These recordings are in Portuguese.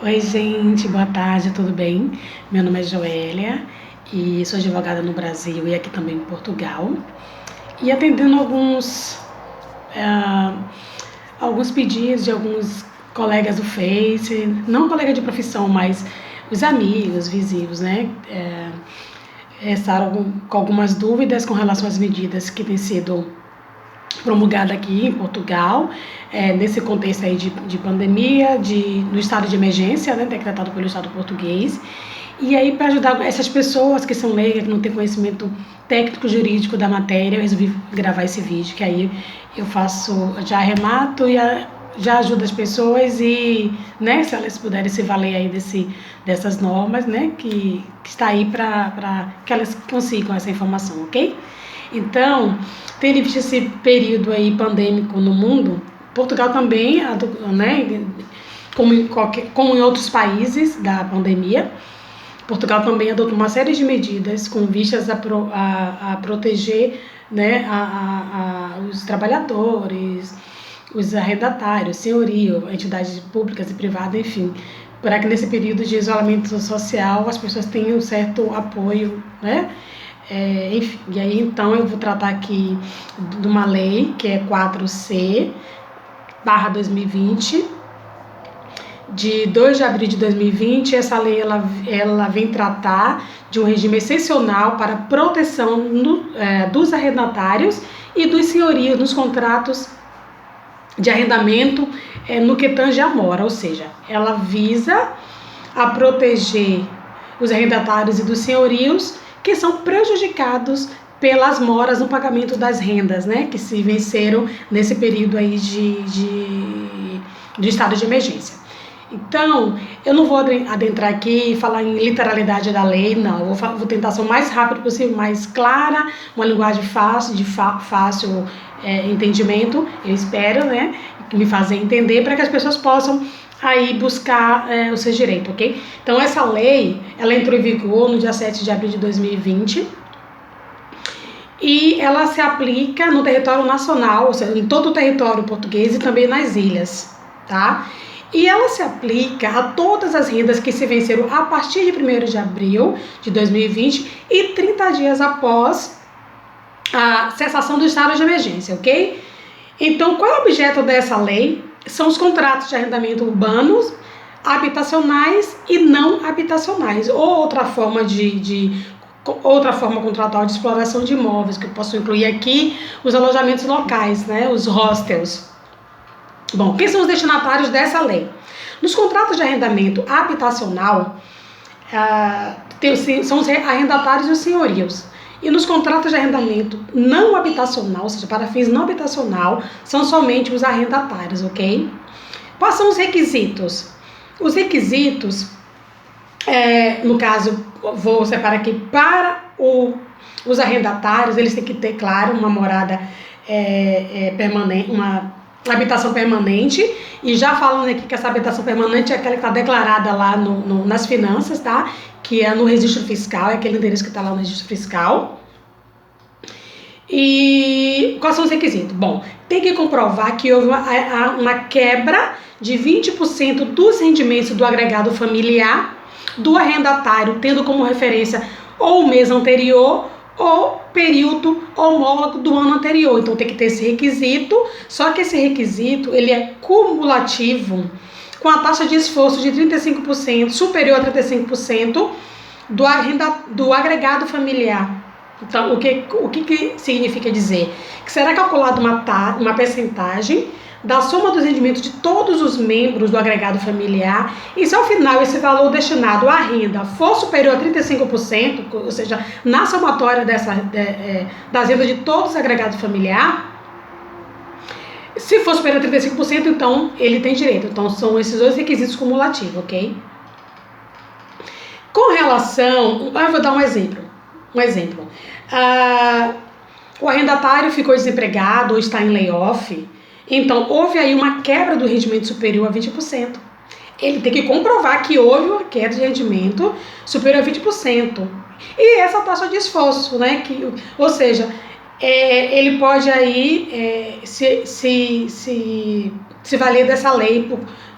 Oi, gente, boa tarde, tudo bem? Meu nome é Joélia e sou advogada no Brasil e aqui também em Portugal. E atendendo ah, alguns pedidos de alguns colegas do Face, não colega de profissão, mas os amigos, vizinhos, né? Estavam com algumas dúvidas com relação às medidas que têm sido promulgada aqui em Portugal, nesse contexto aí de pandemia, no estado de emergência, né, decretado pelo Estado português. E aí, para ajudar essas pessoas que são leigas, que não têm conhecimento técnico jurídico da matéria, eu resolvi gravar esse vídeo, que aí eu faço, já arremato e já ajudo as pessoas e, né, se elas puderem se valer aí dessas normas, né, que está aí para que elas consigam essa informação, ok? Então, tendo visto esse período aí pandêmico no mundo, Portugal também, né, como em outros países da pandemia, Portugal também adotou uma série de medidas com vistas a proteger, né, os trabalhadores, os arrendatários, senhorio, entidades públicas e privadas, enfim, para que nesse período de isolamento social as pessoas tenham um certo apoio, né? Enfim, e aí então eu vou tratar aqui de uma lei que é 4C/2020, de 2 de abril de 2020. Essa lei ela vem tratar de um regime excepcional para proteção dos arrendatários e dos senhorios nos contratos de arrendamento no que tange à mora, ou seja, ela visa a proteger os arrendatários e dos senhorios que são prejudicados pelas moras no pagamento das rendas, né, que se venceram nesse período aí de estado de emergência. Então, eu não vou adentrar aqui e falar em literalidade da lei, não. Eu vou tentar ser o mais rápido possível, mais clara, uma linguagem fácil, fácil entendimento, eu espero, né, me fazer entender para que as pessoas possam aí buscar o seu direito, ok? Então, essa lei, ela entrou em vigor no dia 7 de abril de 2020 e ela se aplica no território nacional, ou seja, em todo o território português e também nas ilhas, tá? E ela se aplica a todas as rendas que se venceram a partir de 1º de abril de 2020 e 30 dias após a cessação do estado de emergência, ok? Então, qual é o objeto dessa lei? São os contratos de arrendamento urbanos, habitacionais e não habitacionais, ou outra forma outra forma contratual de exploração de imóveis, que eu posso incluir aqui os alojamentos locais, né, os hostels. Bom, quem são os destinatários dessa lei? Nos contratos de arrendamento habitacional, são os arrendatários e os senhorios. E nos contratos de arrendamento não habitacional, ou seja, para fins não habitacional, são somente os arrendatários, ok? Quais são os requisitos? Os requisitos, no caso, vou separar aqui, para os arrendatários, eles têm que ter, claro, uma morada permanente, uma habitação permanente, e já falando aqui que essa habitação permanente é aquela que está declarada lá nas finanças, tá? Que é no registro fiscal, é aquele endereço que está lá no registro fiscal. E quais são os requisitos? Bom, tem que comprovar que houve uma quebra de 20% dos rendimentos do agregado familiar do arrendatário, tendo como referência ou o mês anterior ou período homólogo do ano anterior. Então tem que ter esse requisito, só que esse requisito ele é cumulativo com a taxa de esforço de 35%, superior a 35% do agregado familiar. Então, o que significa dizer? Que será calculada uma percentagem da soma dos rendimentos de todos os membros do agregado familiar, e se ao final esse valor destinado à renda for superior a 35%, ou seja, na somatória das rendas de todos os agregados familiares, se for superior a 35%, então ele tem direito. Então são esses dois requisitos cumulativos, ok? Com relação, eu vou dar um exemplo. O arrendatário ficou desempregado ou está em layoff, então houve aí uma quebra do rendimento superior a 20%. Ele tem que comprovar que houve uma queda de rendimento superior a 20%. E essa taxa de esforço, né? Ou seja, ele pode aí se valer dessa lei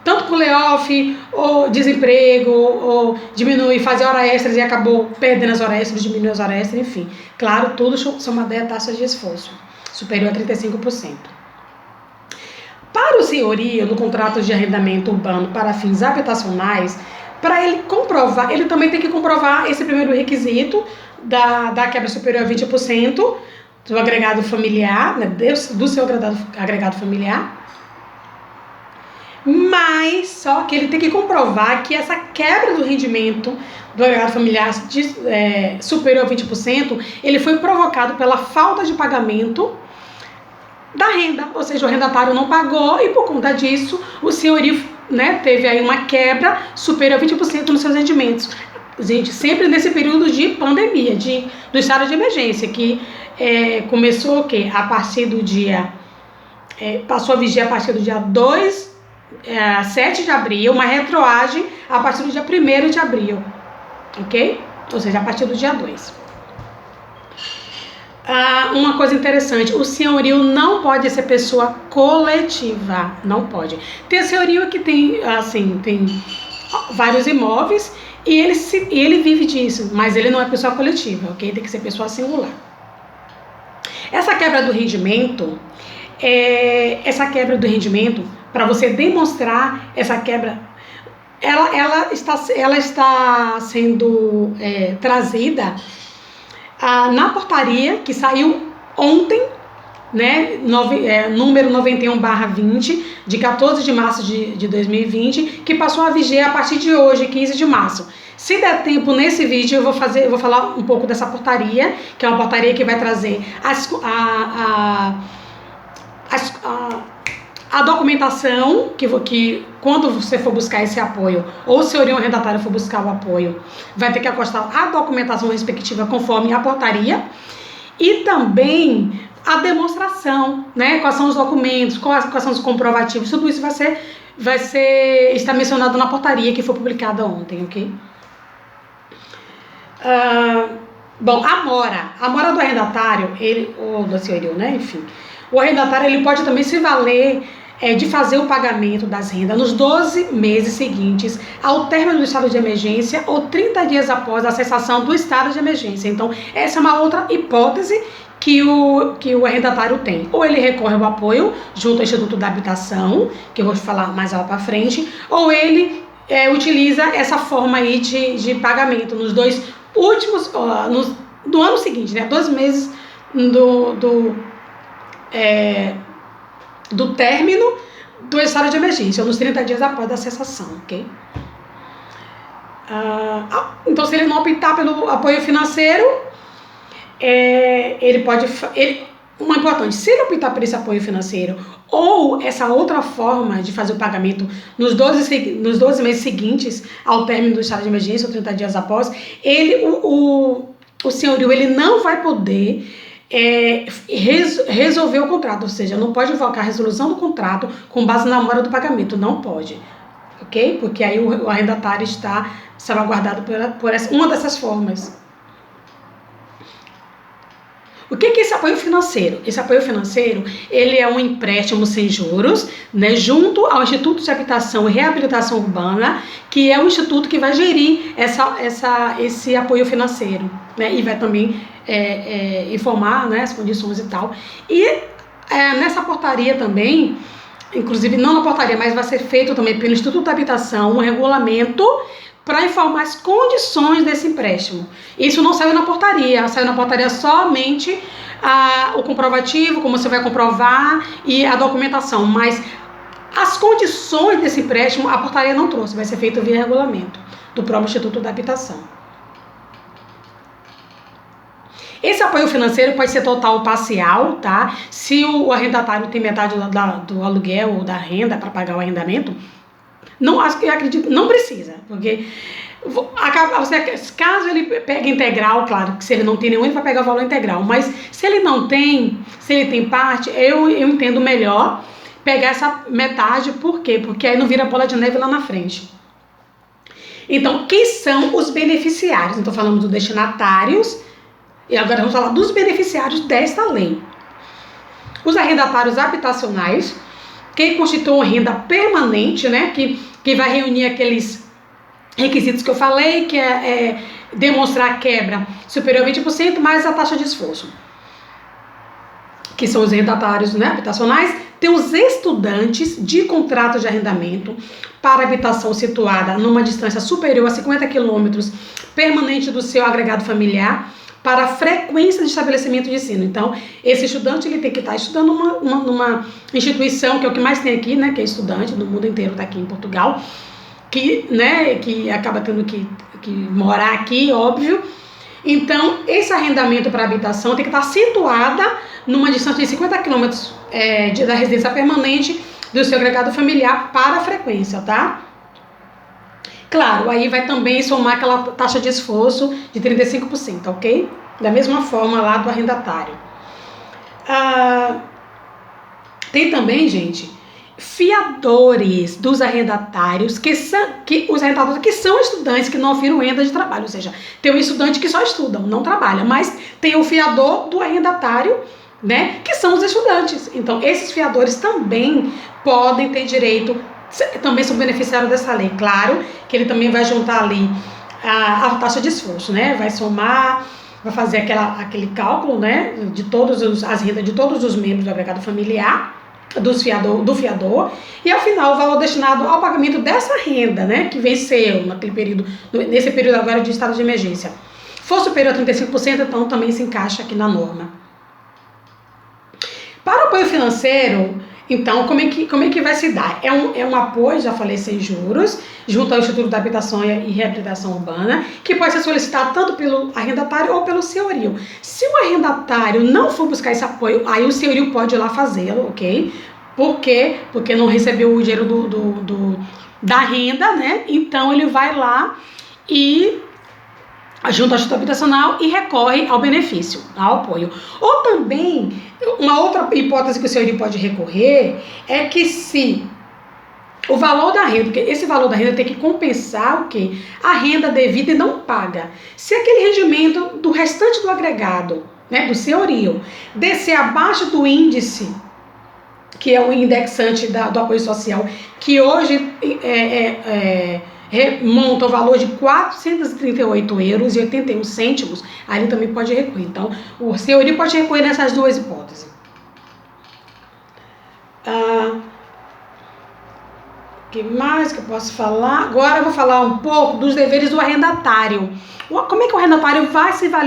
tanto com layoff, ou desemprego, ou diminuir, fazer hora extras e acabou perdendo as horas extras, diminuiu as horas extras, enfim. Claro, tudo somado a taxa de esforço, superior a 35%. Para o senhorio, no contrato de arrendamento urbano para fins habitacionais, para ele comprovar, ele também tem que comprovar esse primeiro requisito da quebra superior a 20% do agregado familiar, né, do seu agregado familiar, mas só que ele tem que comprovar que essa quebra do rendimento do agregado familiar superior a 20%, ele foi provocado pela falta de pagamento da renda, ou seja, o arrendatário não pagou e por conta disso o senhorio, né, teve aí uma quebra superior a 20% nos seus rendimentos. Gente, sempre nesse período de pandemia, do estado de emergência, que começou o quê? A partir do dia, passou a vigiar a partir do dia 7 de abril, uma retroagem a partir do dia 1º de abril, ok? Ou seja, a partir do dia 2. Uma coisa interessante, o senhorio não pode ser pessoa coletiva, não pode. Tem senhorio que tem vários imóveis e ele vive disso, mas ele não é pessoa coletiva, ok? Tem que ser pessoa singular. Essa quebra do rendimento, para você demonstrar essa quebra, ela está sendo trazida na portaria que saiu ontem, né, número 91/20, de 14 de março de 2020, que passou a viger a partir de hoje, 15 de março. Se der tempo nesse vídeo, eu vou falar um pouco dessa portaria, que é uma portaria que vai trazer a documentação que quando você for buscar esse apoio, ou o senhorio arrendatário for buscar o apoio, vai ter que acostar a documentação respectiva conforme a portaria, e também a demonstração, né? Quais são os documentos, quais são os comprovativos, tudo isso está mencionado na portaria que foi publicada ontem, ok? Bom, a mora do arrendatário, ou do senhorio, né? Enfim, o arrendatário ele pode também se valer de fazer o pagamento das rendas nos 12 meses seguintes ao término do estado de emergência ou 30 dias após a cessação do estado de emergência. Então, essa é uma outra hipótese que o arrendatário tem. Ou ele recorre ao apoio junto ao Instituto da Habitação, que eu vou falar mais lá para frente, ou ele utiliza essa forma aí de pagamento nos 2 últimos, do ano seguinte, né? 12 meses do término do estado de emergência, ou nos 30 dias após a cessação, ok? Então, se ele não optar pelo apoio financeiro, ele pode... Uma importante, se ele optar por esse apoio financeiro ou essa outra forma de fazer o pagamento nos 12 meses seguintes ao término do estado de emergência, ou 30 dias após, o senhorio ele não vai poder resolver o contrato, ou seja, não pode invocar a resolução do contrato com base na mora do pagamento, não pode, ok? Porque aí o arrendatário está salvaguardado por uma dessas formas. O que é esse apoio financeiro? Esse apoio financeiro, ele é um empréstimo sem juros, né, junto ao Instituto de Habitação e Reabilitação Urbana, que é o instituto que vai gerir esse apoio financeiro, né, e vai também informar, né, as condições e tal. E nessa portaria também, inclusive não na portaria, mas vai ser feito também pelo Instituto de Habitação um regulamento para informar as condições desse empréstimo. Isso não saiu na portaria, saiu na portaria somente o comprovativo, como você vai comprovar, e a documentação, mas as condições desse empréstimo a portaria não trouxe, vai ser feito via regulamento do próprio Instituto da Habitação. Esse apoio financeiro pode ser total ou parcial, tá? Se o arrendatário tem metade do aluguel ou da renda para pagar o arrendamento, eu acredito, não precisa, porque caso ele pegue integral, claro que se ele não tem nenhum, ele vai pegar o valor integral, mas se ele não tem, se ele tem parte, eu entendo melhor pegar essa metade. Por quê? Porque aí não vira bola de neve lá na frente. Então, quem são os beneficiários? Então, falamos dos destinatários e agora vamos falar dos beneficiários desta lei. Os arrendatários habitacionais, quem constitui uma renda permanente, né, que vai reunir aqueles requisitos que eu falei, que é demonstrar a quebra superior a 20% mais a taxa de esforço, que são os arrendatários, né, habitacionais. Tem os estudantes de contrato de arrendamento para habitação situada numa distância superior a 50 quilômetros permanente do seu agregado familiar para frequência de estabelecimento de ensino. Então, esse estudante ele tem que estar estudando numa instituição, que é o que mais tem aqui, né, que é estudante do mundo inteiro, está aqui em Portugal, que acaba tendo que morar aqui, óbvio. Então, esse arrendamento para habitação tem que estar situada numa distância de 50 quilômetros da residência permanente do seu agregado familiar para a frequência, tá? Claro, aí vai também somar aquela taxa de esforço de 35%, ok? Da mesma forma lá do arrendatário. Tem também, gente, fiadores dos arrendatários, os arrendatários que são estudantes que não oferem renda de trabalho, ou seja, tem um estudante que só estuda, não trabalha, mas tem o fiador do arrendatário, né, que são os estudantes. Então, esses fiadores também podem ter direito, também são beneficiários dessa lei. Claro que ele também vai juntar ali a taxa de esforço, né, vai somar, vai fazer aquele cálculo, né, de as rendas de todos os membros do agregado familiar, do fiador, e ao final o valor destinado ao pagamento dessa renda, né, que venceu nesse período agora de estado de emergência, for superior a 35%, então também se encaixa aqui na norma. Para o apoio financeiro, então, como é que vai se dar? É um apoio, já falei, sem juros, junto ao Instituto da Habitação e Reabilitação Urbana, que pode ser solicitado tanto pelo arrendatário ou pelo senhorio. Se o arrendatário não for buscar esse apoio, aí o senhorio pode ir lá fazê-lo, ok? Por quê? Porque não recebeu o dinheiro da renda, né? Então, ele vai lá e junto ao Instituto Habitacional e recorre ao benefício, ao apoio. Ou também, uma outra hipótese que o senhorio pode recorrer é que se o valor da renda, porque esse valor da renda tem que compensar o quê? A renda devida e não paga. Se aquele rendimento do restante do agregado, né, do senhorio, descer abaixo do índice, que é o indexante do apoio social, que hoje remonta o valor de R$ 438,81 €, aí ele também pode recorrer. Então, o senhorio pode recorrer nessas duas hipóteses. O que mais que eu posso falar? Agora eu vou falar um pouco dos deveres do arrendatário. Como é que o arrendatário vai se valer